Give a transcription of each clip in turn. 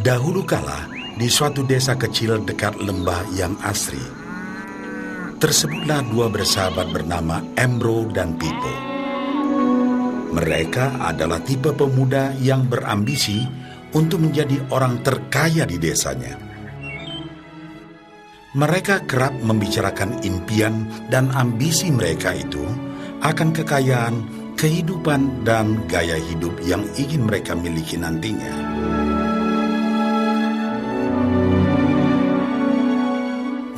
Dahulu kala, di suatu desa kecil dekat lembah yang asri, tersebutlah dua bersahabat bernama Embro dan Pipo. Mereka adalah tipe pemuda yang berambisi untuk menjadi orang terkaya di desanya. Mereka kerap membicarakan impian dan ambisi mereka itu akan kekayaan, kehidupan, dan gaya hidup yang ingin mereka miliki nantinya.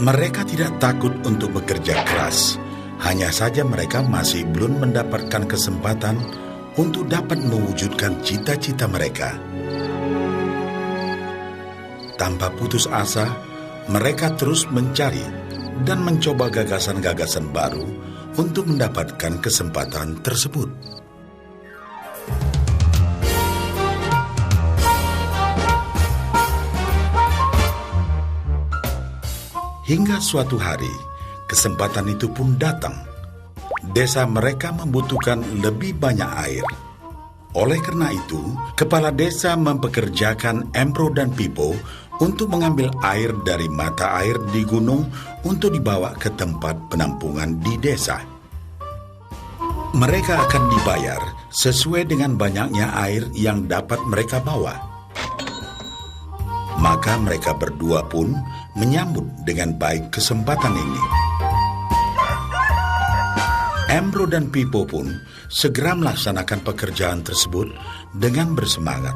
Mereka tidak takut untuk bekerja keras, hanya saja mereka masih belum mendapatkan kesempatan untuk dapat mewujudkan cita-cita mereka. Tanpa putus asa, mereka terus mencari dan mencoba gagasan-gagasan baru untuk mendapatkan kesempatan tersebut. Hingga suatu hari, kesempatan itu pun datang. Desa mereka membutuhkan lebih banyak air. Oleh karena itu, kepala desa mempekerjakan Embro dan Pipo untuk mengambil air dari mata air di gunung untuk dibawa ke tempat penampungan di desa. Mereka akan dibayar sesuai dengan banyaknya air yang dapat mereka bawa. Maka mereka berdua pun menyambut dengan baik kesempatan ini. Embro dan Pipo pun segera melaksanakan pekerjaan tersebut dengan bersemangat.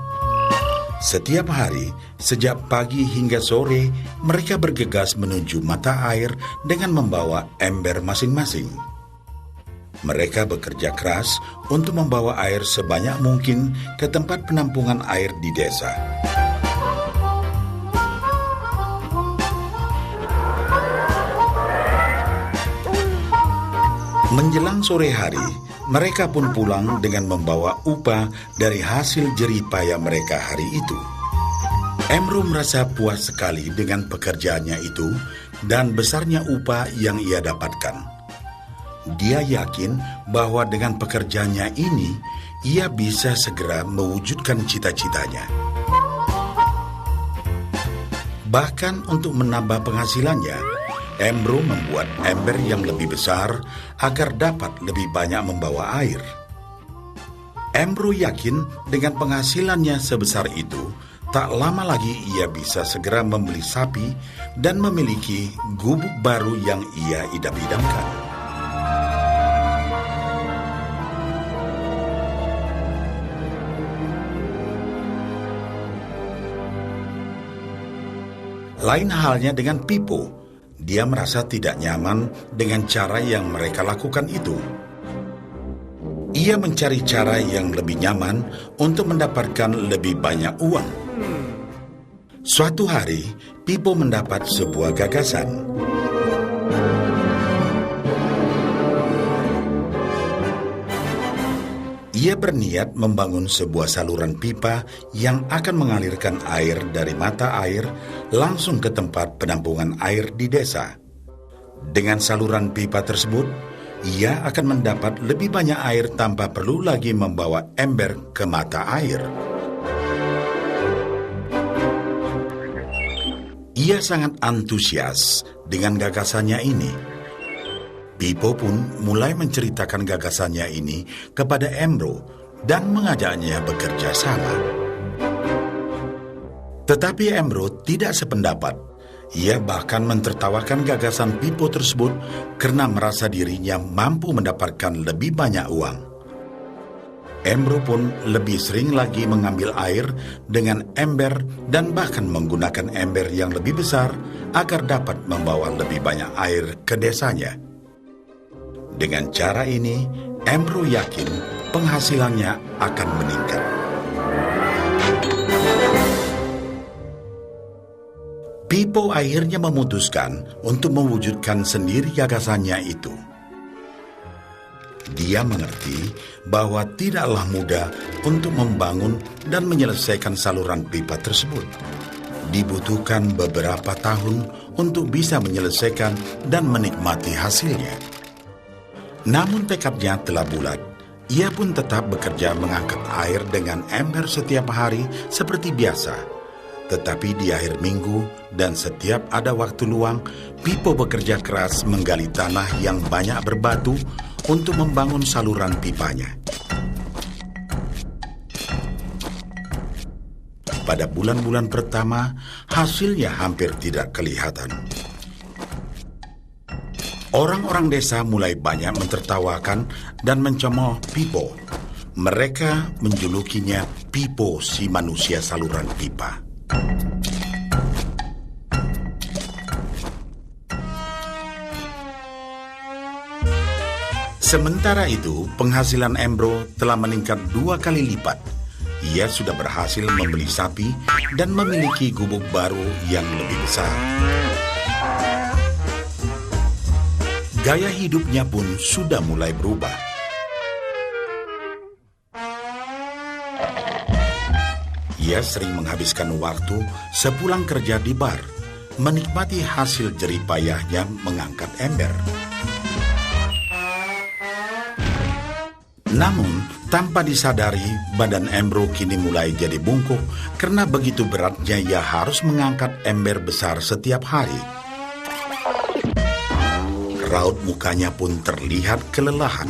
Setiap hari, sejak pagi hingga sore, mereka bergegas menuju mata air dengan membawa ember masing-masing. Mereka bekerja keras untuk membawa air sebanyak mungkin ke tempat penampungan air di desa. Menjelang sore hari, mereka pun pulang dengan membawa upah dari hasil jerih payah mereka hari itu. Embro merasa puas sekali dengan pekerjaannya itu dan besarnya upah yang ia dapatkan. Dia yakin bahwa dengan pekerjaannya ini, ia bisa segera mewujudkan cita-citanya. Bahkan untuk menambah penghasilannya, Embro membuat ember yang lebih besar agar dapat lebih banyak membawa air. Embro yakin dengan penghasilannya sebesar itu, tak lama lagi ia bisa segera membeli sapi dan memiliki gubuk baru yang ia idam-idamkan. Lain halnya dengan Pipo. Dia merasa tidak nyaman dengan cara yang mereka lakukan itu. Ia mencari cara yang lebih nyaman untuk mendapatkan lebih banyak uang. Suatu hari, Pipo mendapat sebuah gagasan. Ia berniat membangun sebuah saluran pipa yang akan mengalirkan air dari mata air langsung ke tempat penampungan air di desa. Dengan saluran pipa tersebut, ia akan mendapat lebih banyak air tanpa perlu lagi membawa ember ke mata air. Ia sangat antusias dengan gagasannya ini. Pipo pun mulai menceritakan gagasannya ini kepada Embro dan mengajaknya bekerja sama. Tetapi Embro tidak sependapat. Ia bahkan mentertawakan gagasan Pipo tersebut karena merasa dirinya mampu mendapatkan lebih banyak uang. Embro pun lebih sering lagi mengambil air dengan ember dan bahkan menggunakan ember yang lebih besar agar dapat membawa lebih banyak air ke desanya. Dengan cara ini, Embro yakin penghasilannya akan meningkat. Pipo akhirnya memutuskan untuk mewujudkan sendiri gagasannya itu. Dia mengerti bahwa tidaklah mudah untuk membangun dan menyelesaikan saluran pipa tersebut. Dibutuhkan beberapa tahun untuk bisa menyelesaikan dan menikmati hasilnya. Namun tekadnya telah bulat. Ia pun tetap bekerja mengangkat air dengan ember setiap hari seperti biasa. Tetapi di akhir minggu dan setiap ada waktu luang, Pipo bekerja keras menggali tanah yang banyak berbatu untuk membangun saluran pipanya. Pada bulan-bulan pertama, hasilnya hampir tidak kelihatan. Orang-orang desa mulai banyak mentertawakan dan mencemooh Pipo. Mereka menjulukinya Pipo si manusia saluran pipa. Sementara itu, penghasilan Embro telah meningkat 2 kali lipat. Ia sudah berhasil membeli sapi dan memiliki gubuk baru yang lebih besar. Gaya hidupnya pun sudah mulai berubah. Ia sering menghabiskan waktu sepulang kerja di bar, menikmati hasil jerih payahnya mengangkat ember. Namun, tanpa disadari, badan Embro kini mulai jadi bungkuk karena begitu beratnya ia harus mengangkat ember besar setiap hari. Raut mukanya pun terlihat kelelahan.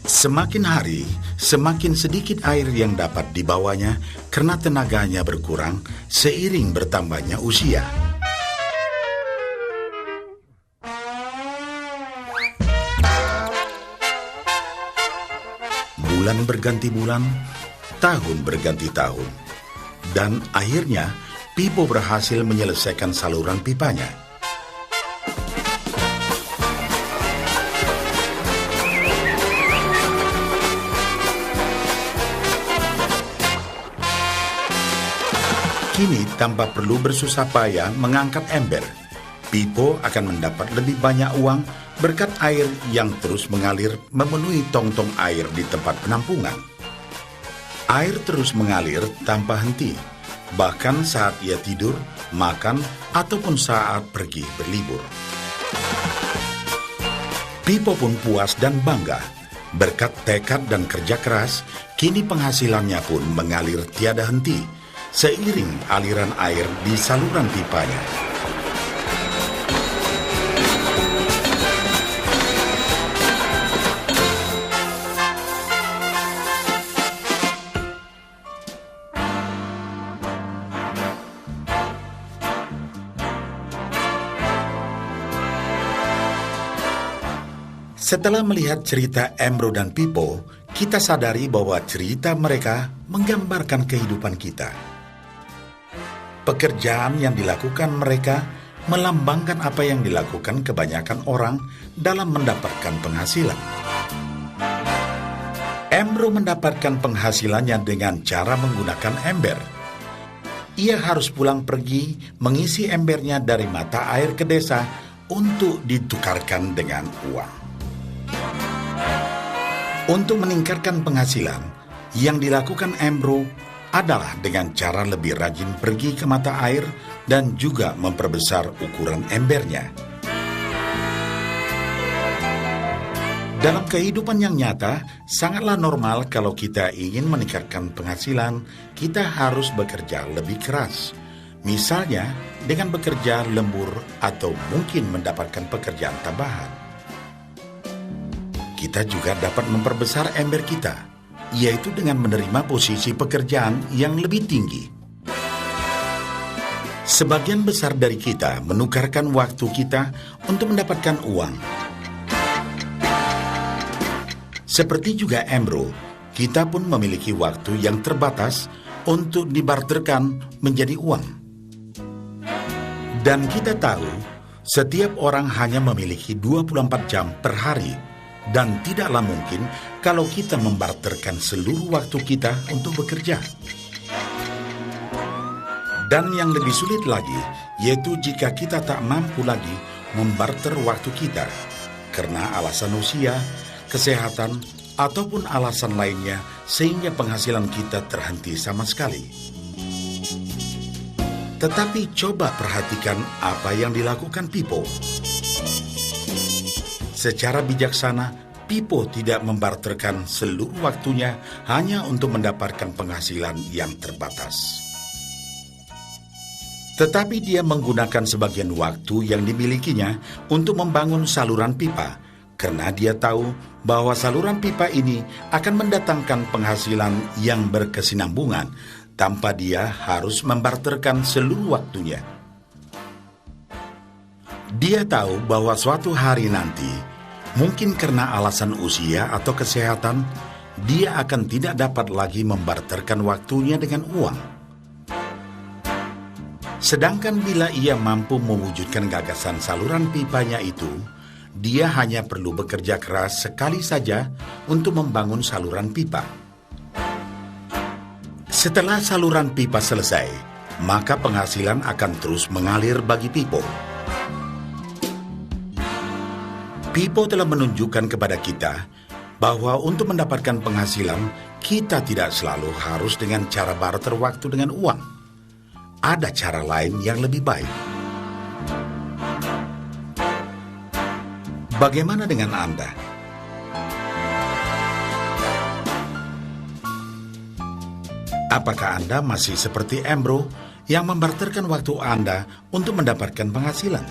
Semakin hari, semakin sedikit air yang dapat dibawanya karena tenaganya berkurang seiring bertambahnya usia. Bulan berganti bulan, tahun berganti tahun. Dan akhirnya, Pipo berhasil menyelesaikan saluran pipanya. Kini, tanpa perlu bersusah payah mengangkat ember, Pipo akan mendapat lebih banyak uang berkat air yang terus mengalir memenuhi tong-tong air di tempat penampungan. Air terus mengalir tanpa henti, bahkan saat ia tidur, makan, ataupun saat pergi berlibur. Pipo pun puas dan bangga. Berkat tekad dan kerja keras, kini penghasilannya pun mengalir tiada henti, seiring aliran air di saluran pipanya. Setelah melihat cerita Embro dan Pipo, kita sadari bahwa cerita mereka menggambarkan kehidupan kita. Pekerjaan yang dilakukan mereka melambangkan apa yang dilakukan kebanyakan orang dalam mendapatkan penghasilan. Embro mendapatkan penghasilannya dengan cara menggunakan ember. Ia harus pulang pergi mengisi embernya dari mata air ke desa untuk ditukarkan dengan uang. Untuk meningkatkan penghasilan, yang dilakukan Embro adalah dengan cara lebih rajin pergi ke mata air dan juga memperbesar ukuran embernya. Dalam kehidupan yang nyata, sangatlah normal kalau kita ingin meningkatkan penghasilan, kita harus bekerja lebih keras. Misalnya, dengan bekerja lembur atau mungkin mendapatkan pekerjaan tambahan. Kita juga dapat memperbesar ember kita, yaitu dengan menerima posisi pekerjaan yang lebih tinggi. Sebagian besar dari kita menukarkan waktu kita untuk mendapatkan uang. Seperti juga Embro, kita pun memiliki waktu yang terbatas untuk dibarterkan menjadi uang. Dan kita tahu, setiap orang hanya memiliki 24 jam per hari. Dan tidaklah mungkin kalau kita membarterkan seluruh waktu kita untuk bekerja. Dan yang lebih sulit lagi, yaitu jika kita tak mampu lagi membarter waktu kita, karena alasan usia, kesehatan, ataupun alasan lainnya sehingga penghasilan kita terhenti sama sekali. Tetapi coba perhatikan apa yang dilakukan Pipo. Secara bijaksana, Pipo tidak membarterkan seluruh waktunya hanya untuk mendapatkan penghasilan yang terbatas. Tetapi dia menggunakan sebagian waktu yang dimilikinya untuk membangun saluran pipa, karena dia tahu bahwa saluran pipa ini akan mendatangkan penghasilan yang berkesinambungan tanpa dia harus membarterkan seluruh waktunya. Dia tahu bahwa suatu hari nanti, mungkin karena alasan usia atau kesehatan, dia akan tidak dapat lagi membarterkan waktunya dengan uang. Sedangkan bila ia mampu mewujudkan gagasan saluran pipanya itu, dia hanya perlu bekerja keras sekali saja untuk membangun saluran pipa. Setelah saluran pipa selesai, maka penghasilan akan terus mengalir bagi Pipo. Pipo telah menunjukkan kepada kita bahwa untuk mendapatkan penghasilan, kita tidak selalu harus dengan cara barter waktu dengan uang. Ada cara lain yang lebih baik. Bagaimana dengan Anda? Apakah Anda masih seperti Embro yang membarterkan waktu Anda untuk mendapatkan penghasilan?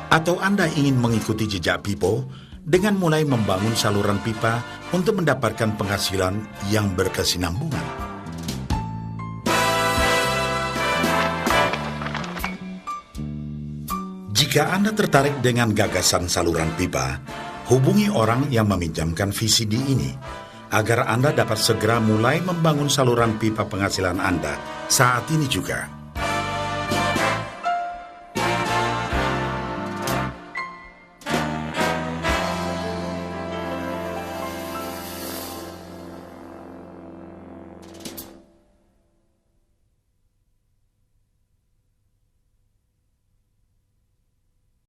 Atau Anda ingin mengikuti jejak Pipo dengan mulai membangun saluran pipa untuk mendapatkan penghasilan yang berkesinambungan? Jika Anda tertarik dengan gagasan saluran pipa, hubungi orang yang meminjamkan VCD ini agar Anda dapat segera mulai membangun saluran pipa penghasilan Anda saat ini juga.